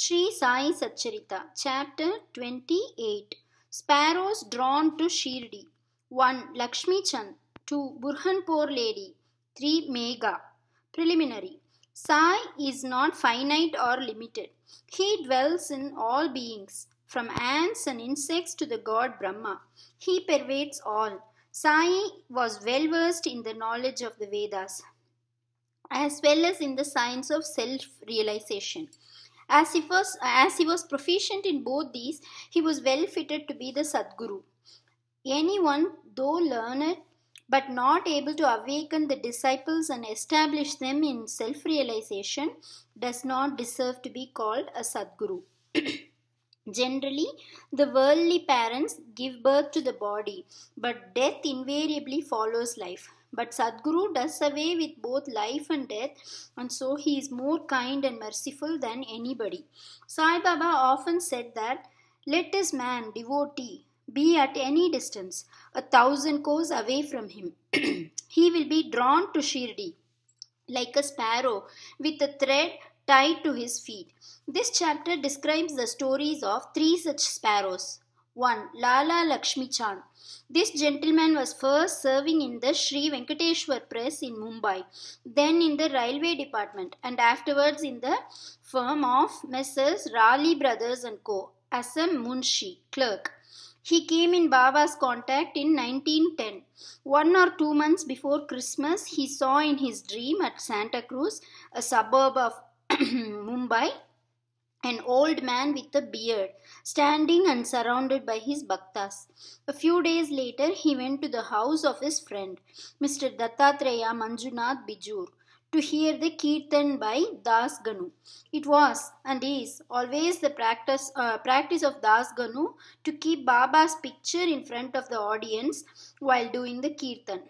Sri Sai Satcharita, Chapter 28. Sparrows Drawn to Shirdi. 1. Lakshmi Chand. 2. Burhanpur Lady. 3. Megha. Preliminary. Sai is not finite or limited. He dwells in all beings, from ants and insects to the god Brahma. He pervades all. Sai was well versed in the knowledge of the Vedas, as well as in the science of self-realization. As he was proficient in both these, he was well fitted to be the Sadguru. Anyone, though learned, but not able to awaken the disciples and establish them in self-realization, does not deserve to be called a Sadguru. Generally, the worldly parents give birth to the body, but death invariably follows life. But Sadguru does away with both life and death, and so he is more kind and merciful than anybody. Sai Baba often said that, let this man, devotee, be at any distance, 1,000 kos away from him. He will be drawn to Shirdi like a sparrow with a thread tied to his feet. This chapter describes the stories of three such sparrows. 1. Lala Lakshmi Chand. This gentleman was first serving in the Sri Venkateshwar Press in Mumbai, then in the railway department, and afterwards in the firm of Messrs. Raleigh Brothers and Co. as a Munshi clerk. He came in Baba's contact in 1910. 1 or 2 months before Christmas, he saw in his dream at Santa Cruz, a suburb of Mumbai, an old man with a beard, standing and surrounded by his bhaktas. A few days later, he went to the house of his friend, Mr. Dattatreya Manjunath Bijur, to hear the Kirtan by Das Ganu. It was and is always the practice of Das Ganu to keep Baba's picture in front of the audience while doing the Kirtan.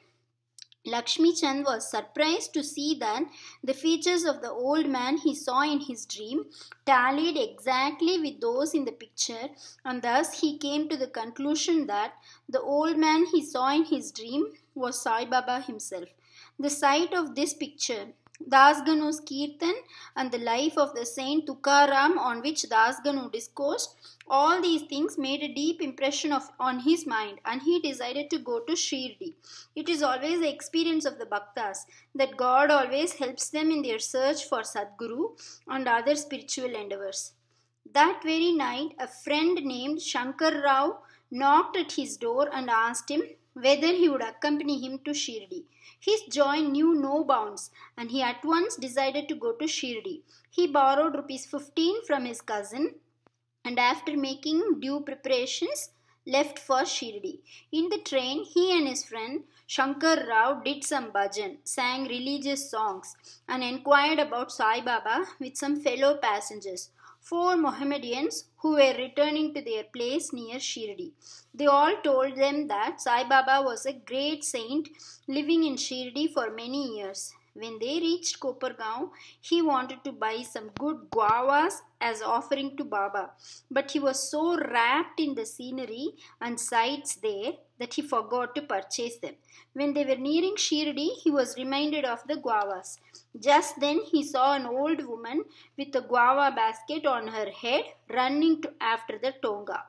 Lakshmi Chand was surprised to see that the features of the old man he saw in his dream tallied exactly with those in the picture, and thus he came to the conclusion that the old man he saw in his dream was Sai Baba himself. The sight of this picture, Das Ganu's Kirtan, and the life of the saint Tukaram on which Das Ganu discoursed, all these things made a deep impression on his mind, and he decided to go to Shirdi. It is always the experience of the Bhaktas that God always helps them in their search for Sadguru and other spiritual endeavors. That very night, a friend named Shankar Rao knocked at his door and asked him whether he would accompany him to Shirdi. His joy knew no bounds, and he at once decided to go to Shirdi. He borrowed ₹15 from his cousin, and after making due preparations, left for Shirdi. In the train, he and his friend Shankar Rao did some bhajan, sang religious songs, and inquired about Sai Baba with some fellow passengers, 4 Mohammedans who were returning to their place near Shirdi. They all told them that Sai Baba was a great saint living in Shirdi for many years. When they reached Kopargaon, he wanted to buy some good guavas as offering to Baba, but he was so wrapped in the scenery and sights there that he forgot to purchase them. When they were nearing Shirdi, he was reminded of the guavas. Just then he saw an old woman with a guava basket on her head running after the tonga.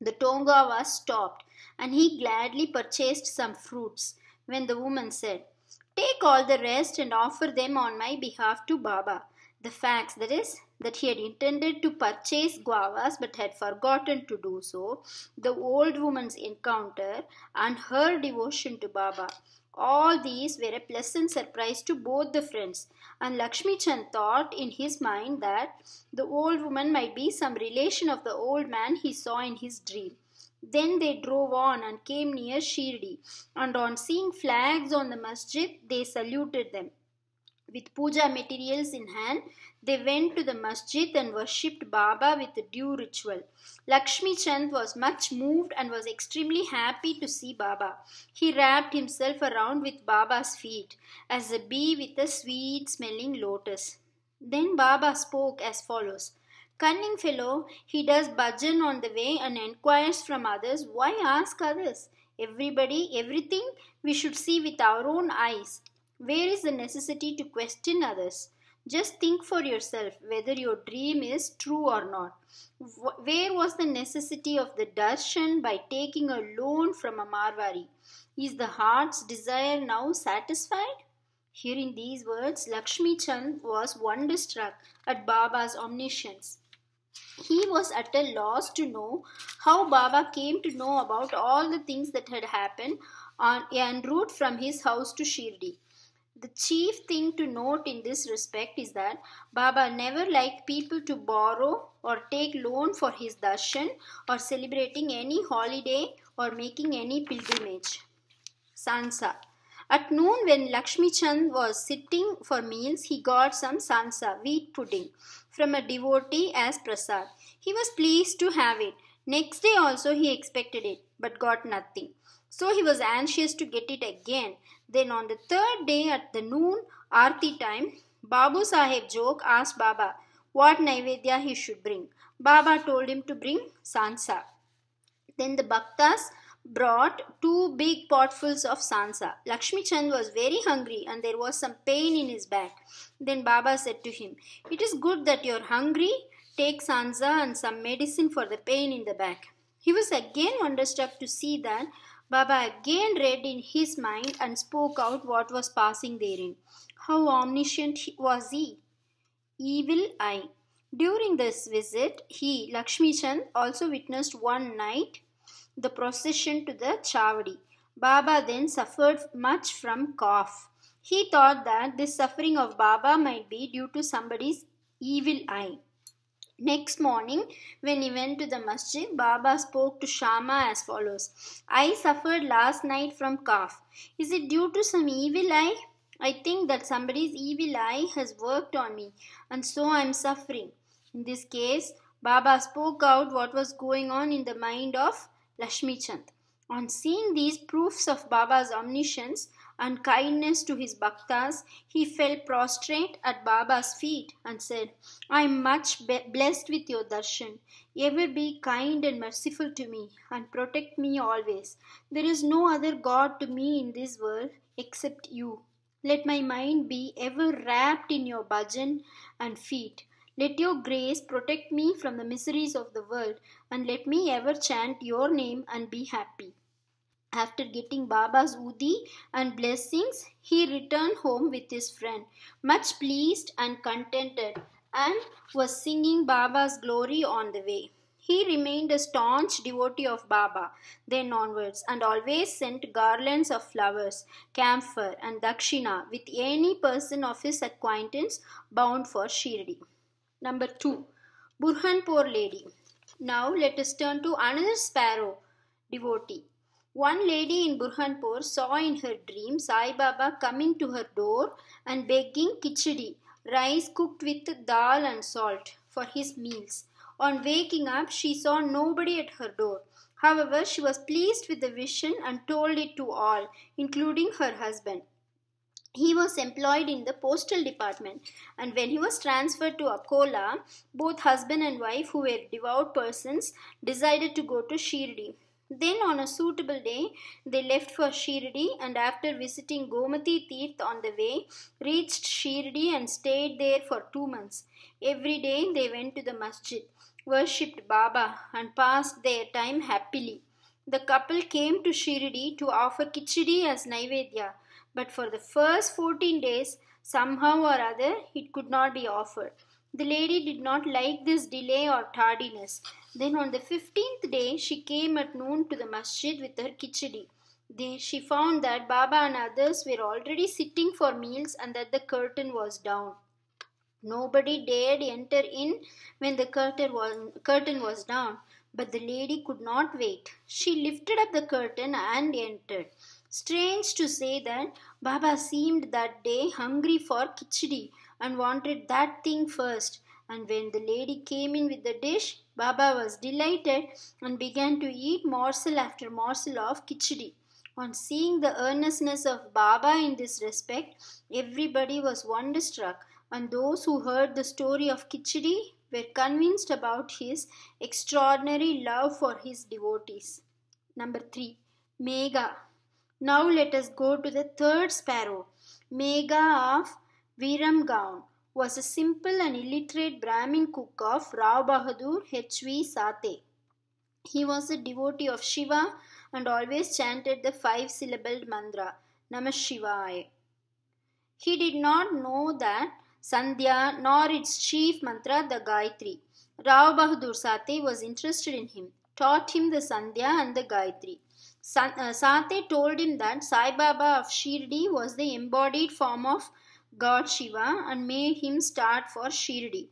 The tonga was stopped, and he gladly purchased some fruits. When the woman said, "Take all the rest and offer them on my behalf to Baba," the facts, that is, that he had intended to purchase guavas but had forgotten to do so, the old woman's encounter, and her devotion to Baba, all these were a pleasant surprise to both the friends, and Lakshmi Chand thought in his mind that the old woman might be some relation of the old man he saw in his dream. Then they drove on and came near Shirdi, and on seeing flags on the masjid, they saluted them. With puja materials in hand, they went to the masjid and worshipped Baba with due ritual. Lakshmi Chand was much moved and was extremely happy to see Baba. He wrapped himself around with Baba's feet, as a bee with a sweet-smelling lotus. Then Baba spoke as follows. "Cunning fellow, he does bhajan on the way and inquires from others. Why ask others? Everybody, everything we should see with our own eyes. Where is the necessity to question others? Just think for yourself whether your dream is true or not. Where was the necessity of the darshan by taking a loan from a Marwari? Is the heart's desire now satisfied? Hearing these words, Lakshmi Chand was wonderstruck at Baba's omniscience. He was at a loss to know how Baba came to know about all the things that had happened on en route from his house to Shirdi. The chief thing to note in this respect is that Baba never liked people to borrow or take loan for his darshan or celebrating any holiday or making any pilgrimage. Sansa. At noon, when Lakshmi Chand was sitting for meals, he got some sansa, wheat pudding, from a devotee as prasad. He was pleased to have it. Next day also he expected it, but got nothing. So he was anxious to get it again. Then on the third day at the noon Aarti time, Babu Sahib Jog asked Baba what Naivedya he should bring. Baba told him to bring sansa. Then the Bhaktas brought two big potfuls of sansa. Lakshmi Chand was very hungry and there was some pain in his back. Then Baba said to him, "It is good that you are hungry. Take sansa and some medicine for the pain in the back." He was again wonderstruck to see that Baba again read in his mind and spoke out what was passing therein. How omniscient was he! Evil eye. During this visit, he, Lakshmi Chand, also witnessed one night the procession to the Chavadi. Baba then suffered much from cough. He thought that this suffering of Baba might be due to somebody's evil eye. Next morning, when he went to the masjid, Baba spoke to Shama as follows: "I suffered last night from cough. Is it due to some evil eye? I think that somebody's evil eye has worked on me, and so I am suffering." In this case, Baba spoke out what was going on in the mind of Lakshmi Chand. On seeing these proofs of Baba's omniscience and kindness to his bhaktas, he fell prostrate at Baba's feet and said, "I am much blessed with your darshan. Ever be kind and merciful to me and protect me always. There is no other God to me in this world except you. Let my mind be ever wrapped in your bhajan and feet. Let your grace protect me from the miseries of the world, and let me ever chant your name and be happy." After getting Baba's udi and blessings, he returned home with his friend, much pleased and contented, and was singing Baba's glory on the way. He remained a staunch devotee of Baba then onwards, and always sent garlands of flowers, camphor, and dakshina with any person of his acquaintance bound for Shirdi. Number 2. Burhanpur Lady. Now let us turn to another sparrow devotee. One lady in Burhanpur saw in her dream Sai Baba coming to her door and begging khichdi, rice cooked with dal and salt, for his meals. On waking up, she saw nobody at her door. However, she was pleased with the vision and told it to all, including her husband. He was employed in the postal department, and when he was transferred to Akola, both husband and wife, who were devout persons, decided to go to Shirdi. Then, on a suitable day, they left for Shirdi, and after visiting Gomati Tirth on the way, reached Shirdi and stayed there for 2 months. Every day they went to the masjid, worshipped Baba, and passed their time happily. The couple came to Shirdi to offer khichdi as Naivedya, but for the first 14 days, somehow or other, it could not be offered. The lady did not like this delay or tardiness. Then on the 15th day, she came at noon to the masjid with her khichdi. There she found that Baba and others were already sitting for meals and that the curtain was down. Nobody dared enter in when the curtain was down, but the lady could not wait. She lifted up the curtain and entered. Strange to say that Baba seemed that day hungry for khichdi and wanted that thing first. And when the lady came in with the dish, Baba was delighted and began to eat morsel after morsel of khichdi. On seeing the earnestness of Baba in this respect, everybody was wonderstruck, and those who heard the story of khichdi were convinced about his extraordinary love for his devotees. Number 3. Megha. Now let us go to the third sparrow, Megha of Viramgaon. was a simple and illiterate Brahmin cook of Rao Bahadur H.V. Sate. He was a devotee of Shiva and always chanted the 5-syllabled mantra Namah Shivaya. He did not know that Sandhya nor its chief mantra the Gayatri. Rao Bahadur Sate was interested in him, taught him the Sandhya and the Gayatri. Sate told him that Sai Baba of Shirdi was the embodied form of God Shiva and made him start for Shirdi.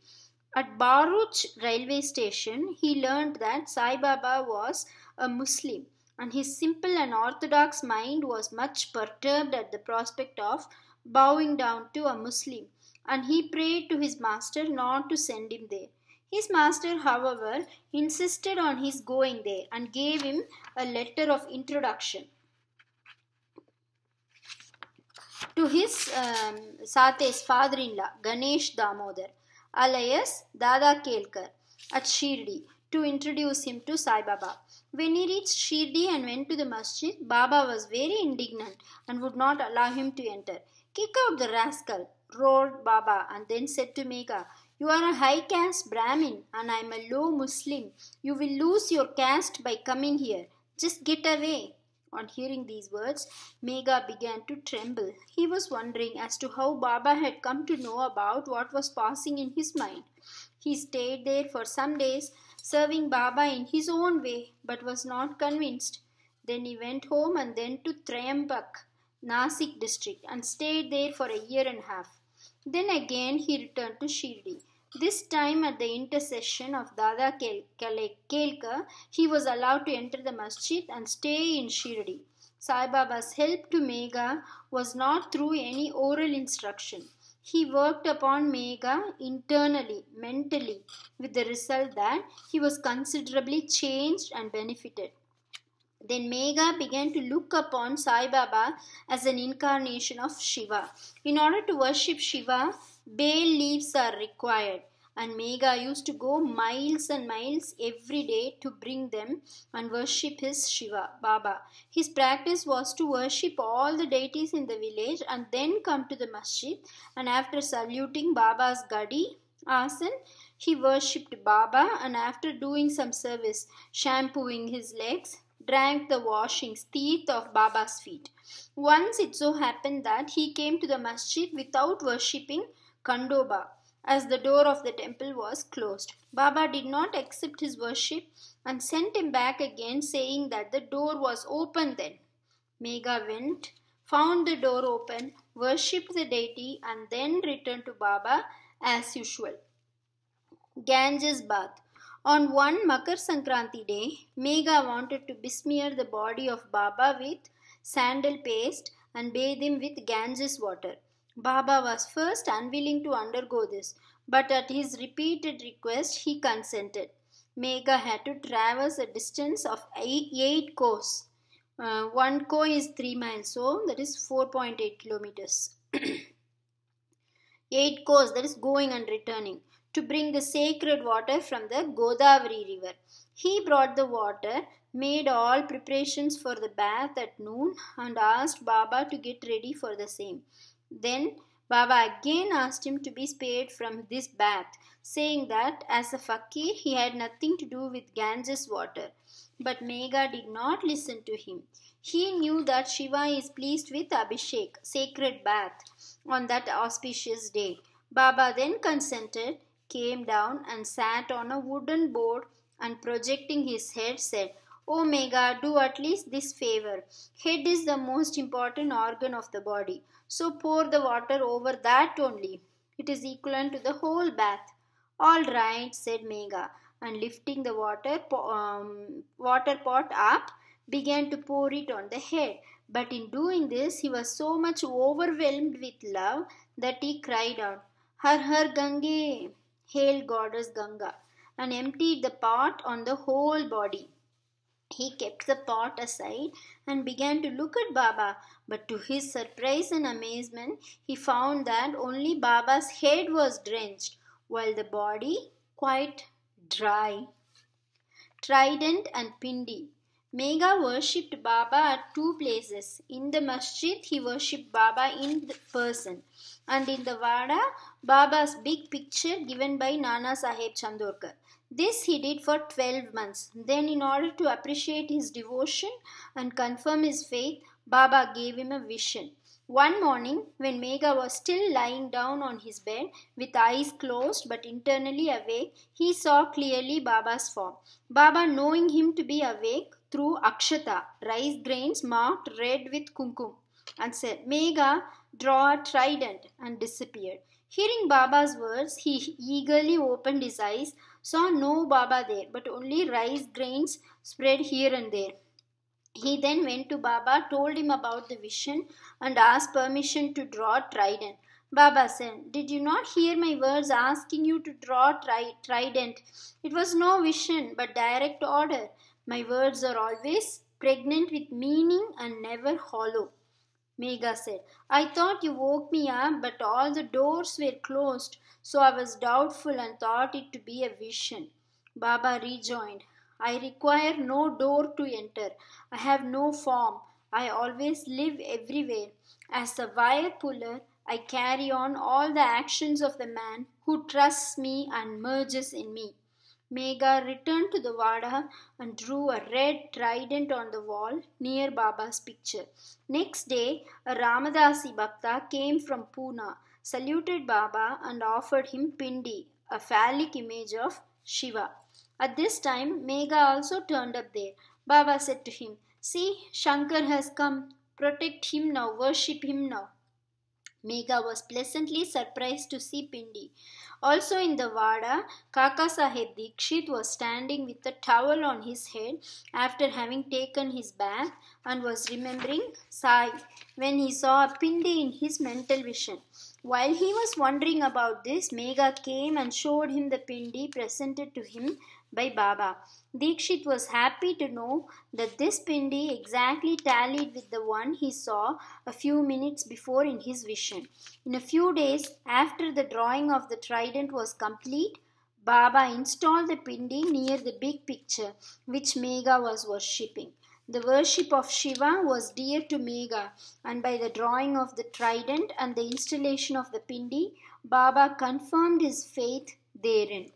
At Bharuch railway station, he learned that Sai Baba was a Muslim, and his simple and orthodox mind was much perturbed at the prospect of bowing down to a Muslim, and he prayed to his master not to send him there. His master, however, insisted on his going there and gave him a letter of introduction to his Sate's father-in-law, Ganesh Damodar, alias Dada Kelkar, at Shirdi, to introduce him to Sai Baba. When he reached Shirdi and went to the masjid, Baba was very indignant and would not allow him to enter. "Kick out the rascal," roared Baba, and then said to Megha, "You are a high caste Brahmin and I am a low Muslim. You will lose your caste by coming here. Just get away." On hearing these words, Megha began to tremble. He was wondering as to how Baba had come to know about what was passing in his mind. He stayed there for some days, serving Baba in his own way, but was not convinced. Then he went home and then to Triambak, Nasik district, and stayed there for a year and a half. Then again he returned to Shirdi. This time, at the intercession of Dada Kelkar, he was allowed to enter the masjid and stay in Shirdi. Sai Baba's help to Megha was not through any oral instruction. He worked upon Megha internally, mentally, with the result that he was considerably changed and benefited. Then Megha began to look upon Sai Baba as an incarnation of Shiva. In order to worship Shiva, bay leaves are required, and Megha used to go miles and miles every day to bring them and worship his Shiva, Baba. His practice was to worship all the deities in the village and then come to the masjid, and after saluting Baba's gadi, asan, he worshipped Baba, and after doing some service, shampooing his legs, drank the washings teeth of Baba's feet. Once it so happened that he came to the masjid without worshipping Kandoba, as the door of the temple was closed. Baba did not accept his worship and sent him back again, saying that the door was open then. Megha went, found the door open, worshipped the deity, and then returned to Baba as usual. Ganges bath. On one Makar Sankranti day, Megha wanted to besmear the body of Baba with sandal paste and bathe him with Ganges water. Baba was first unwilling to undergo this, but at his repeated request he consented. Megha had to traverse a distance of 8 kos. One ko is 3 miles, so that is 4.8 kilometers. 8 kos, that is going and returning, to bring the sacred water from the Godavari river. He brought the water, made all preparations for the bath at noon, and asked Baba to get ready for the same. Then Baba again asked him to be spared from this bath, saying that as a fakir he had nothing to do with Ganges water. But Megha did not listen to him. He knew that Shiva is pleased with Abhishek, sacred bath, on that auspicious day. Baba then consented, came down and sat on a wooden board, and projecting his head said, "O Megha, do at least this favor. Head is the most important organ of the body, so pour the water over that only. It is equivalent to the whole bath." "All right," said Megha, and lifting the water pot up, began to pour it on the head. But in doing this, he was so much overwhelmed with love that he cried out, "Har Har Gange, hail goddess Ganga," and emptied the pot on the whole body. He kept the pot aside and began to look at Baba, but to his surprise and amazement, he found that only Baba's head was drenched, while the body quite dry. Trident and Pindi. Megha worshipped Baba at two places. In the masjid, he worshipped Baba in person, and in the Vada, Baba's big picture given by Nana Saheb Chandorkar. This he did for 12 months. Then, in order to appreciate his devotion and confirm his faith, Baba gave him a vision. One morning, when Megha was still lying down on his bed with eyes closed but internally awake, he saw clearly Baba's form. Baba, knowing him to be awake, threw akshata, rice grains marked red with kumkum, and said, Megha, draw a trident, and disappeared. Hearing Baba's words, he eagerly opened his eyes, saw no Baba there, but only rice grains spread here and there. He then went to Baba, told him about the vision, and asked permission to draw a trident. Baba said, Did you not hear my words asking you to draw a trident? It was no vision, but direct order. My words are always pregnant with meaning and never hollow. Megha said, I thought you woke me up, but all the doors were closed, so I was doubtful and thought it to be a vision. Baba rejoined, I require no door to enter. I have no form. I always live everywhere. As a wire puller, I carry on all the actions of the man who trusts me and merges in me. Megha returned to the Vada and drew a red trident on the wall near Baba's picture. Next day, a Ramadasi Bhakta came from Pune, saluted Baba and offered him Pindi, a phallic image of Shiva. At this time, Megha also turned up there. Baba said to him, See, Shankar has come. Protect him now, worship him now. Megha was pleasantly surprised to see Pindi. Also in the Vada, Kaka Saheb Dikshit was standing with a towel on his head after having taken his bath and was remembering Sai when he saw a Pindi in his mental vision. While he was wondering about this, Megha came and showed him the Pindi presented to him by Baba. Dikshit was happy to know that this Pindi exactly tallied with the one he saw a few minutes before in his vision. In a few days after the drawing of the trident was complete, Baba installed the Pindi near the big picture which Megha was worshipping. The worship of Shiva was dear to Megha, and by the drawing of the trident and the installation of the Pindi, Baba confirmed his faith therein.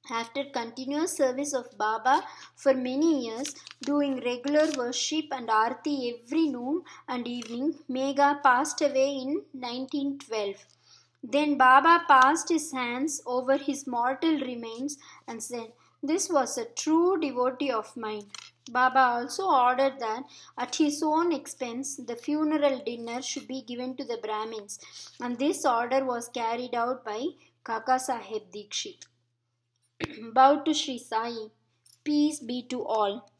After continuous service of Baba for many years, doing regular worship and arti every noon and evening, Megha passed away in 1912. Then Baba passed his hands over his mortal remains and said, This was a true devotee of mine. Baba also ordered that at his own expense the funeral dinner should be given to the Brahmins, and this order was carried out by Kaka Saheb Dikshit. Bow to Sri Sai. Peace be to all.